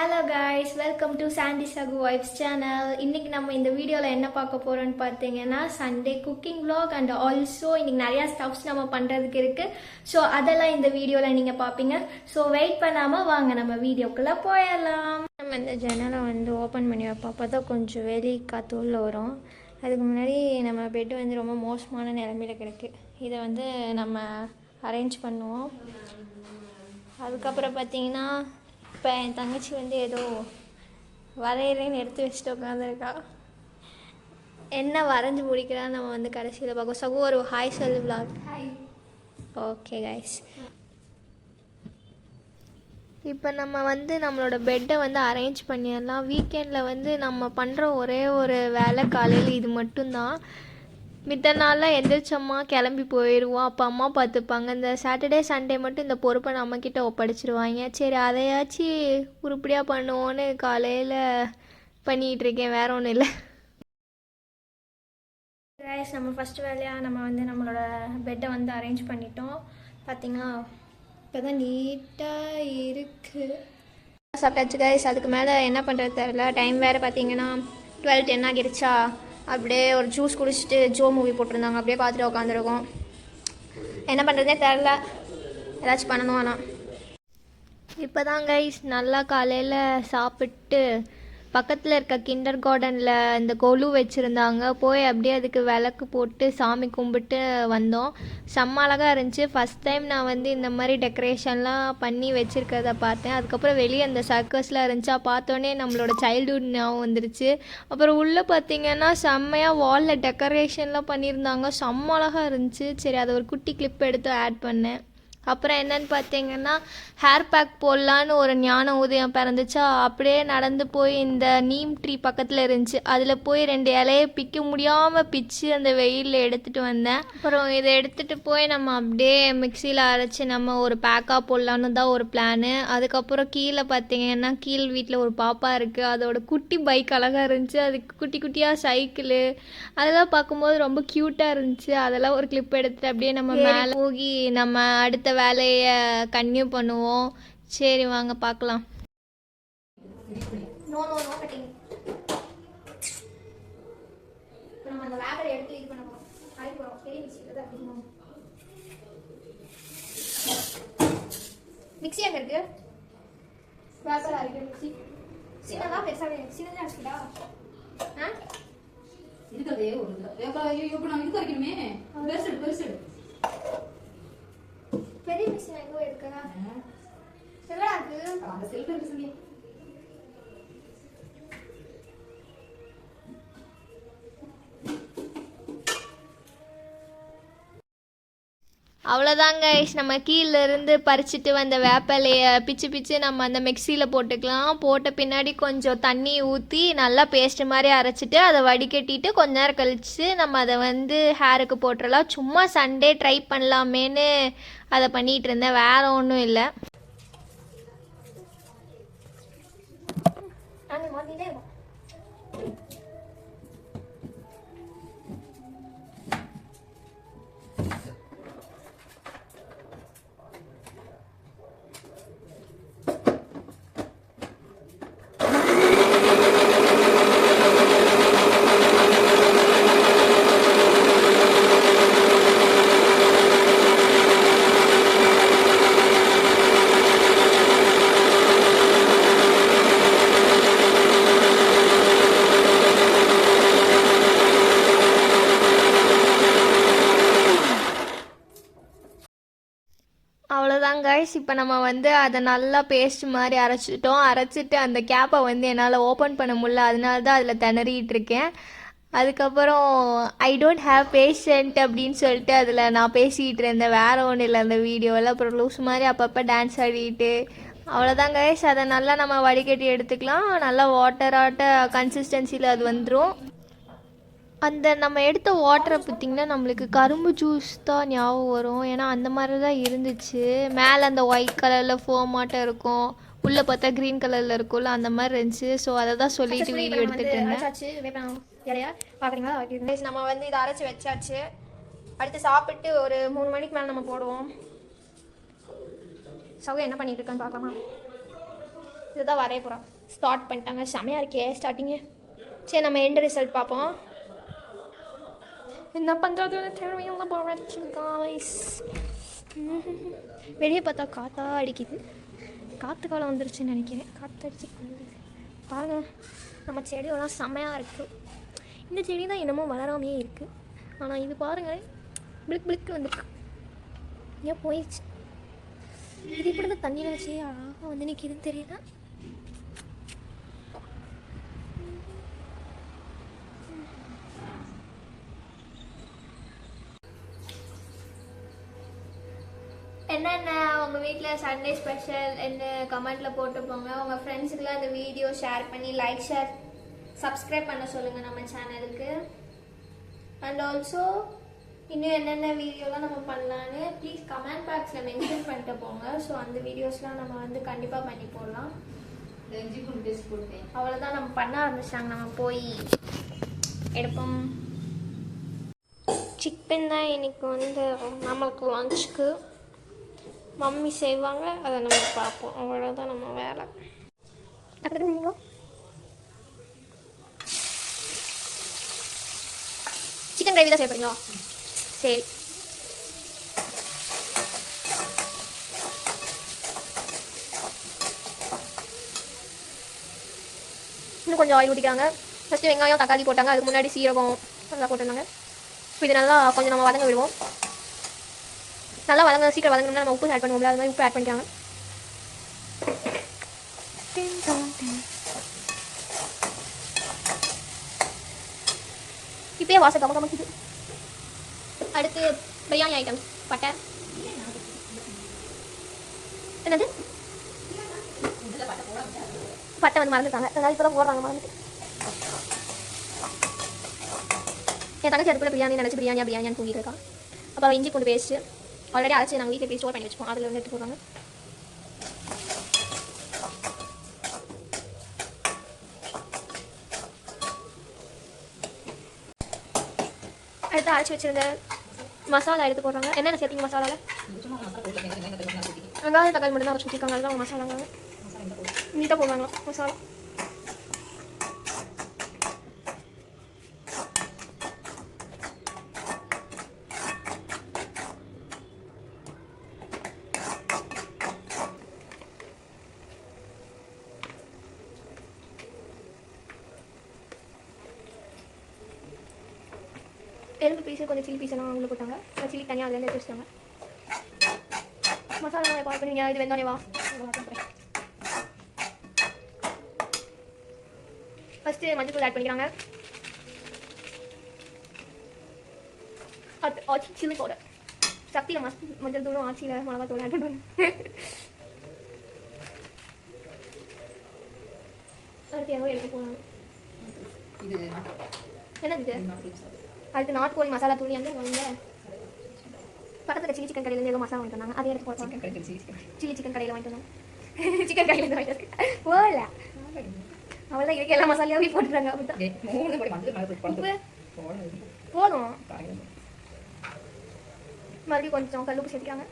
Hello guys, welcome to Sandy Sagu vibes channel. இன்னைக்கு நம்ம இந்த வீடியோவில் என்ன பார்க்க போகிறோன்னு பார்த்தீங்கன்னா Sunday cooking vlog and also இன்னைக்கு நிறையா ஸ்டப்ஸ் நம்ம பண்ணுறதுக்கு இருக்குது. ஸோ அதெல்லாம் இந்த வீடியோவில் நீங்கள் பார்ப்பீங்க. ஸோ வெயிட் பண்ணாமல் வாங்க நம்ம வீடியோக்குள்ளே போயிடலாம். நம்ம இந்த ஜன்னலை ஓப்பன் பண்ணி வைப்போம், அப்போ தான் கொஞ்சம் வெளி காற்று உள்ள வரும். அதுக்கு முன்னாடி நம்ம பெட்டு ரொம்ப மோசமான நிலமையில கிடக்கு. இதை நம்ம அரேஞ்ச் பண்ணுவோம். அதுக்கப்புறம் பார்த்தீங்கன்னா இப்போ என் தங்கச்சி ஏதோ வரையிறேன்னு எடுத்து வச்சுட்டு உட்காந்துருக்கா. என்ன வரைஞ்சி முடிக்கிறான்னு நம்ம கடைசியில் பார்க்க. சகு ஒரு ஹாய் சொல்லு vlog. ஓகே கைஸ், இப்போ நம்ம நம்மளோட பெட்டை அரேஞ்ச் பண்ணிடலாம். வீக்கெண்டில் நம்ம பண்ணுற ஒரே ஒரு வேலை காலையில் இது மட்டும்தான். மித்த நாளில் எந்திரிச்சம்மா கிளம்பி போயிடுவோம், அப்போ அம்மா பார்த்துப்பாங்க. இந்த சாட்டர்டே சண்டே மட்டும் இந்த பொறுப்பை நம்மக்கிட்ட ஒப்படைச்சிருவாங்க. சரி, அதையாச்சும் உருப்படியாக பண்ணுவோன்னு காலையில் பண்ணிகிட்ருக்கேன், வேற ஒன்றும் இல்லை. கைஸ், நம்ம ஃபஸ்ட்டு வேலையாக நம்ம நம்மளோட பெட்டை அரேஞ்ச் பண்ணிட்டோம். பார்த்திங்கன்னா இப்போ தான் நீட்டாக இருக்குது. சாப்பிட்டாச்சு கைஸ். அதுக்கு மேலே என்ன பண்ணுறது தெரில. டைம் வேறு பார்த்தீங்கன்னா 12:10 ஆகிருச்சா. அப்படியே ஒரு ஜூஸ் குடிச்சிட்டு ஜோ மூவி போட்டிருந்தாங்க, அப்படியே பார்த்துட்டு உட்காந்துருக்கோம். என்ன பண்ணுறதே தெரில, ஏதாச்சும் பண்ணணும். ஆனால் இப்போ தான் கைஸ் நல்லா காலையில் சாப்பிட்டு பக்கத்தில் இருக்க கிண்டர் கார்டனில் இந்த கொலு வச்சுருந்தாங்க. போய் அப்படியே அதுக்கு விளக்கு போட்டு சாமி கும்பிட்டு வந்தோம். செம்ம அழகாக இருந்துச்சு. ஃபஸ்ட் டைம் நான் இந்த மாதிரி டெக்கரேஷன்லாம் பண்ணி வச்சுருக்கிறத பார்த்தேன். அதுக்கப்புறம் வெளியே அந்த சர்க்கஸ்லாம் இருந்துச்சா, பார்த்தோன்னே நம்மளோட சைல்டுஹுட் ஞாபகம் வந்துருச்சு. அப்புறம் உள்ளே பார்த்தீங்கன்னா செம்மையாக வாலில் டெக்கரேஷன்லாம் பண்ணியிருந்தாங்க, செம்ம அழகாக இருந்துச்சு. சரி, அதை ஒரு குட்டி கிளிப் எடுத்து ஆட் பண்ணேன். அப்புறம் என்னன்னு பார்த்தீங்கன்னா ஹேர் பேக் போடலான்னு ஒரு ஞான உதயம் பிறந்துச்சா, அப்படியே நடந்து போய் இந்த நீம் ட்ரீ பக்கத்தில் இருந்துச்சு, அதில் போய் 2 இலையை பிக்க முடியாமல் பிச்சு அந்த வெயிலில் எடுத்துகிட்டு வந்தேன். அப்புறம் இதை எடுத்துகிட்டு போய் நம்ம அப்படியே மிக்சியில் அரைச்சி நம்ம ஒரு பேக்காக போடலான்னு தான் ஒரு பிளானு. அதுக்கப்புறம் கீழே பார்த்தீங்கன்னா கீழ் வீட்டில் ஒரு பாப்பா இருக்குது, அதோட குட்டி பைக் அழகாக இருந்துச்சு. அதுக்கு குட்டி குட்டியாக சைக்கிளு அதெல்லாம் பார்க்கும்போது ரொம்ப க்யூட்டாக இருந்துச்சு. அதெல்லாம் ஒரு கிளிப் எடுத்துகிட்டு அப்படியே நம்ம மேலே போகி நம்ம அடுத்த வேலையை கன்டினியூ பண்ணுவோம். சரி, வாங்க பார்க்கலாம். மிக்ஸி அங்கே இருக்கு, வேப்பர் அரைக்கிற மிக்ஸி. சின்னதா பெருசாக சின்னதாக இருக்குதா? இருக்கிறதே ஒரு நான் இது அரைக்கணுமே. பெருசு பெருசு பெரிய மிஷின் எங்கோ இருக்கா? எவ்வளோ இருக்கு? அந்த செல்ஃப் இருக்கு சொல்லி. அவ்வளோதாங்க, நம்ம கீழேருந்து பறிச்சுட்டு வந்த வேப்பலையை பிச்சு பிச்சு நம்ம அந்த மிக்சியில் போட்டுக்கலாம். போட்ட பின்னாடி கொஞ்சம் தண்ணி ஊற்றி நல்லா பேஸ்ட் மாதிரி அரைச்சிட்டு அதை வடிகட்டிட்டு கொஞ்ச நேரம் கழித்து நம்ம அதை ஹேருக்கு போட்டுடலாம். சும்மா சண்டே ட்ரை பண்ணலாமேன்னு அதை பண்ணிகிட்டு இருந்தேன், வேறு ஒன்றும் இல்லை. அவ்வளோதான் கைஸ், இப்போ நம்ம அதை நல்லா பேஸ்ட் மாதிரி அரைச்சிட்டோம். அரைச்சிட்டு அந்த கேப்பை என்னால் ஓப்பன் பண்ண முடியல, அதனால தான் அதில் திணறிட்டு இருக்கேன். அதுக்கப்புறம் ஐ டோன்ட் ஹேவ் பேஷண்ட் அப்படின்னு சொல்லிட்டு அதில் நான் பேசிக்கிட்டு இருந்தேன், வேறு ஒன்றும் இல்லை அந்த வீடியோவில். அப்புறம் லூஸ் மாதிரி அப்பப்போ டான்ஸ் ஆடிட்டு அவ்வளோதான் கைஸ். அதை நல்லா நம்ம வடிகட்டி எடுத்துக்கலாம். நல்லா வாட்டராட்ட கன்சிஸ்டன்சியில் அது வந்துடும். அந்த நம்ம எடுத்த வாட்டரை பார்த்திங்கன்னா நம்மளுக்கு கரும்பு ஜூஸ் தான் ஞாபகம் வரும், ஏன்னா அந்த மாதிரி தான் இருந்துச்சு. மேலே அந்த ஒயிட் கலரில் ஃபோமாட்டம் இருக்கும், உள்ளே பார்த்தா க்ரீன் கலரில் இருக்கும்ல, அந்த மாதிரி இருந்துச்சு. ஸோ அதை தான் சொல்லிட்டு வீடியோ எடுத்துகிட்டு இருந்தேன். பார்க்குறீங்களா? நம்ம இதை அரைச்சி வச்சாச்சு. அடுத்து சாப்பிட்டு ஒரு 3 மணிக்கு மேலே நம்ம போடுவோம். சௌகா என்ன பண்ணிட்டு இருக்கான்னு பார்க்கலாமா? இதுதான் வரைய போகிறோம். ஸ்டார்ட் பண்ணிட்டாங்க. செமையாக இருக்கே ஸ்டார்டிங்கு. சரி நம்ம எண்ட் ரிசல்ட் பார்ப்போம். என்ன பண்ணுறதுன்னு தெரியல போகிறச்சு காய்ஸ். வெளியே பார்த்தா காற்றா அடிக்குது. காற்று காலம் வந்துருச்சுன்னு நினைக்கிறேன். காற்று அடிச்சு பாருங்கள், நம்ம செடியெல்லாம் செம்மையாக இருக்குது. இந்த செடி தான் என்னமோ வளராமையே இருக்குது. ஆனால் இது பாருங்கள், பிளிக் பிளிக்கு வந்துருக்கு. ஏன் போயிடுச்சு. இது இப்படி தான் தண்ணியில் வச்சு அழகாக வந்து நிற்கிதுன்னு தெரியல. என்னென்ன உங்கள் வீட்டில் சண்டே ஸ்பெஷல் என்ன கமெண்ட்டில் போட்டு போங்க. உங்கள் ஃப்ரெண்ட்ஸுக்கெலாம் இந்த வீடியோ ஷேர் பண்ணி லைக் ஷேர் சப்ஸ்கிரைப் பண்ண சொல்லுங்கள் நம்ம சேனலுக்கு. அண்ட் ஆல்சோ இன்னும் என்னென்ன வீடியோலாம் நம்ம பண்ணலான்னு ப்ளீஸ் கமெண்ட் பாக்ஸில் மென்ஷன் பண்ணிட்டு போங்க. ஸோ அந்த வீடியோஸ்லாம் நம்ம வந்து கண்டிப்பாக பண்ணி போடலாம். அவ்வளோதான், நம்ம பண்ண ஆரம்பிச்சிட்டாங்க. நம்ம போய் எடுப்போம். சிக்கன் தான் இன்னைக்கு வந்து நம்மளுக்கு லஞ்சுக்கு மம்மி செய்வாங்க. அதை நம்ம பார்ப்போம். அவ்வளோதான் நம்ம வேலை. சிக்கன் கிரேவி தான் செய்ய போறீங்களா? சரி. இன்னும் கொஞ்சம் ஆயில் ஊற்றிக்கிறாங்க. ஃபஸ்ட்டு வெங்காயம் தக்காளி போட்டாங்க. அதுக்கு முன்னாடி சீரகம் நல்லா போட்டிருந்தாங்க. இப்போ இது நல்லா கொஞ்சம் நம்ம வதங்க விடுவோம். நல்லா வதங்க சீக்கிரம் வதங்கணும்னா நம்ம உப்பு ஆட் பண்ணுவோம்ல, அது மாதிரி உப்பு ஆட் பண்ணிக்காங்க. இப்பயே வாசம் கம கமக்குது. அடுத்து பிரியாணி ஐட்டம்ஸ். பட்டை என்னது பட்டை வந்து மறந்துட்டாங்க. அதனால இப்போ தான் போடுறாங்க. மறந்துட்டு என் தங்கச்சி அதுக்குள்ள பிரியாணி நினச்சி பிரியாணின்னு தூங்கிட்டு இருக்கான். அப்புறம் இஞ்சி பூண்டு பேஸ்ட்டு ஆல்ரெடி அரைச்சி நாங்கள் வீட்டில் ஸ்டோர் பண்ணி வச்சுப்போம். அதில் வந்து எடுத்து போடுறாங்க. அடுத்து அரைச்சி வச்சிருந்த மசாலா எடுத்து போடுறாங்க. என்னென்ன சேர்த்திங்க மசாலாவில்? வெங்காயம் தக்காளி மட்டும் தான் அரைச்சி வச்சுருக்காங்க. அதுதான் அவங்க மசாலாங்க நீட்டாக போடுவாங்க மசாலா. எலும்பு பீஸு கொஞ்சம் சில்லி பீஸ் எல்லாம் உள்ளே போட்டாங்க. சில்லி தனியாக அதில் எடுத்து வச்சுட்டாங்க. மசாலா பால் பண்ணுவீங்க. இது வெந்தோடனே வா ஃபஸ்ட்டு மஞ்சள் தூள் ஆட் பண்ணிக்கிறாங்க. ஆச்சி சில்லி பவுடர். சக்தியில் மஞ்சள் தூளும் ஆச்சியில் மிளகா தூள் ஆட் பண்ணுவாங்க. அடுத்து எவ்வளோ எடுத்து போனாங்க. என்னது அடுத்து நாட்டுக்கோழி மசாலா தூள் வந்து வாங்க. பக்கத்தில் சில்லி சிக்கன் கடையில் ஏதோ மசாலா வாங்கிட்டு வந்தாங்க. அதே எடுத்து போட்டாங்க. சில்லி சிக்கன் கடையில் வாங்கிட்டு வந்தாங்க. சிக்கன் கடையில் வாங்கிட்டு போகல. அவ்வளோதான் இருக்கு. எல்லா மசாலாவே போட்டுறாங்க. போதும். மறுபடியும் கொஞ்சம் கல்லுப்பு சேர்த்துக்காங்க.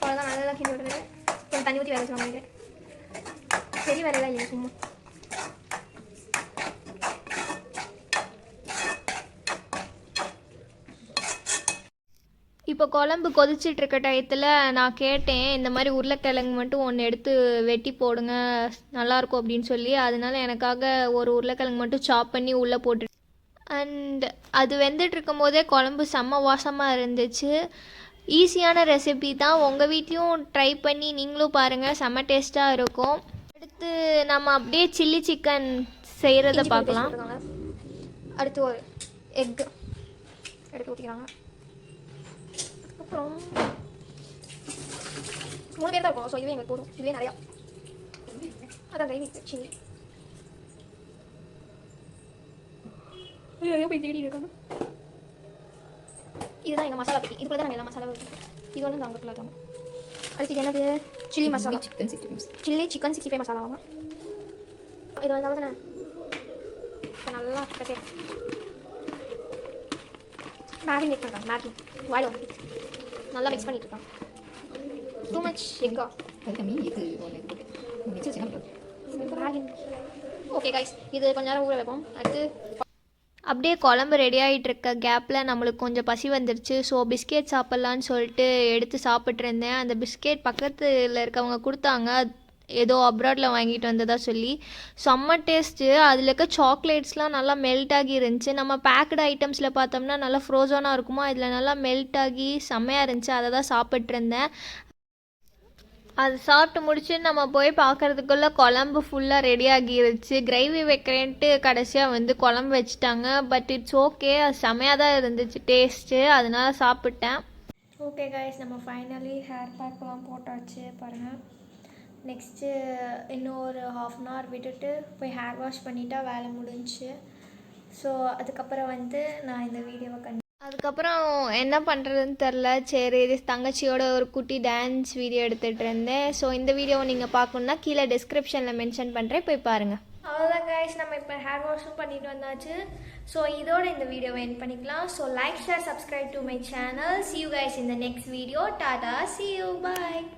அவ்வளோதான் நல்லா கிண்டி விடுறது. கொஞ்சம் தண்ணி ஊற்றி வேலை வச்சுருவாங்க. நினைக்கிறேன் பெரிய வேலையெல்லாம் இல்லை, சும்மா. இப்போ குழம்பு கொதிச்சிட்டு இருக்க டயத்தில் நான் கேட்டேன், இந்த மாதிரி உருளைக்கிழங்கு மட்டும் ஒன்று எடுத்து வெட்டி போடுங்க நல்லாயிருக்கும் அப்படின்னு சொல்லி. அதனால எனக்காக ஒரு உருளைக்கிழங்கு மட்டும் சாப் பண்ணி உள்ளே போட்டு அண்ட் அது வெந்துட்டு இருக்கும் போதே குழம்பு செம்ம வாசமாக இருந்துச்சு. ஈஸியான ரெசிபி தான். உங்கள் வீட்லேயும் ட்ரை பண்ணி நீங்களும் பாருங்கள், செம்ம டேஸ்ட்டாக இருக்கும். அடுத்து நம்ம அப்படியே சில்லி சிக்கன் செய்கிறத பார்க்கலாம். அடுத்து ஒரு எக்கு எடுத்து ஊற்றிக்கிறாங்க. அப்புறம் 3 பேர் தான் இருக்கும். ஸோ இதுவே எங்களுக்கு போதும். இதுவே நிறையா. அதான் கிரேவி சில்லி. போய் தேடி இருக்காங்க. இதுதான் எங்கள் மசாலா பெட்டி. இதுக்குள்ள தான் நாங்கள் எல்லா மசாலாவும் வச்சுருக்கோம். இது வந்து நாங்கள் அதுக்குள்ள இருக்கோம். அடுத்து என்னது chilli masala. Chilli chicken 65 masala வாங்க. இது வந்து தானே நல்லா மேரினேட் பண்ணுறாங்க. மேகி வாயில் வந்து நல்லா மிக்ஸ் பண்ணிட்டு இருக்காங்க. டூ மச் எக்கா. ஓகே கைஸ், இது கொஞ்ச நேரம் ஊற வைப்போம். அடுத்து அப்படியே குழம்பு ரெடி ஆகிட்டு இருக்க கேப்பில் நம்மளுக்கு கொஞ்சம் பசி வந்துருச்சு. ஸோ பிஸ்கெட் சாப்பிட்லான்னு சொல்லிட்டு எடுத்து சாப்பிட்ருந்தேன். அந்த பிஸ்கெட் பக்கத்தில் இருக்கவங்க கொடுத்தாங்க, ஏதோ அப்ராடில் வாங்கிட்டு வந்ததாக சொல்லி. செம்ம டேஸ்ட்டு. அதில் இருக்க சாக்லேட்ஸ்லாம் நல்லா மெல்ட் ஆகி இருந்துச்சு. நம்ம பேக்கடு ஐட்டம்ஸில் பார்த்தோம்னா நல்லா ஃப்ரோசனாக இருக்குமா, இதில் நல்லா மெல்ட் ஆகி செம்மையாக இருந்துச்சு. அதை தான் சாப்பிட்ருந்தேன். அது சாப்பிட்டு முடிச்சு நம்ம போய் பார்க்குறதுக்குள்ளே குழம்பு ஃபுல்லாக ரெடி ஆகிருச்சு. கிரேவி வைக்கிறேன்ட்டு கடைசியாக வந்து குழம்பு வச்சுட்டாங்க. பட் இட்ஸ் ஓகே, அது செமையாக தான் இருந்துச்சு டேஸ்ட்டு, அதனால சாப்பிட்டேன். ஓகே கைஸ், நம்ம ஃபைனலி ஹேர் பேக்கெலாம் போட்டாச்சு பாருங்கள். நெக்ஸ்ட்டு இன்னும் ஒரு 1/2 அன் ஹவர் விட்டுட்டு போய் ஹேர் வாஷ் பண்ணிட்டா வேலை முடிஞ்சுச்சு. ஸோ அதுக்கப்புறம் வந்து நான் இந்த வீடியோவை அதுக்கப்புறம் என்ன பண்ணுறதுன்னு தெரில. சரி, தங்கச்சியோட ஒரு குட்டி டான்ஸ் வீடியோ எடுத்துகிட்டு இருந்தேன். ஸோ இந்த வீடியோவை நீங்கள் பார்க்கணுன்னா கீழே டிஸ்கிரிப்ஷனில் மென்ஷன் பண்ணுறேன், போய் பாருங்கள். அவ்வளோதான் கைஸ், நம்ம இப்போ ஹேர் வாஷும் பண்ணிட்டு வந்தாச்சு. ஸோ இதோட இந்த வீடியோவை எண்ட் பண்ணிக்கலாம். So like, share, subscribe to my channel. see you guys in the next video. Tata, see you, bye.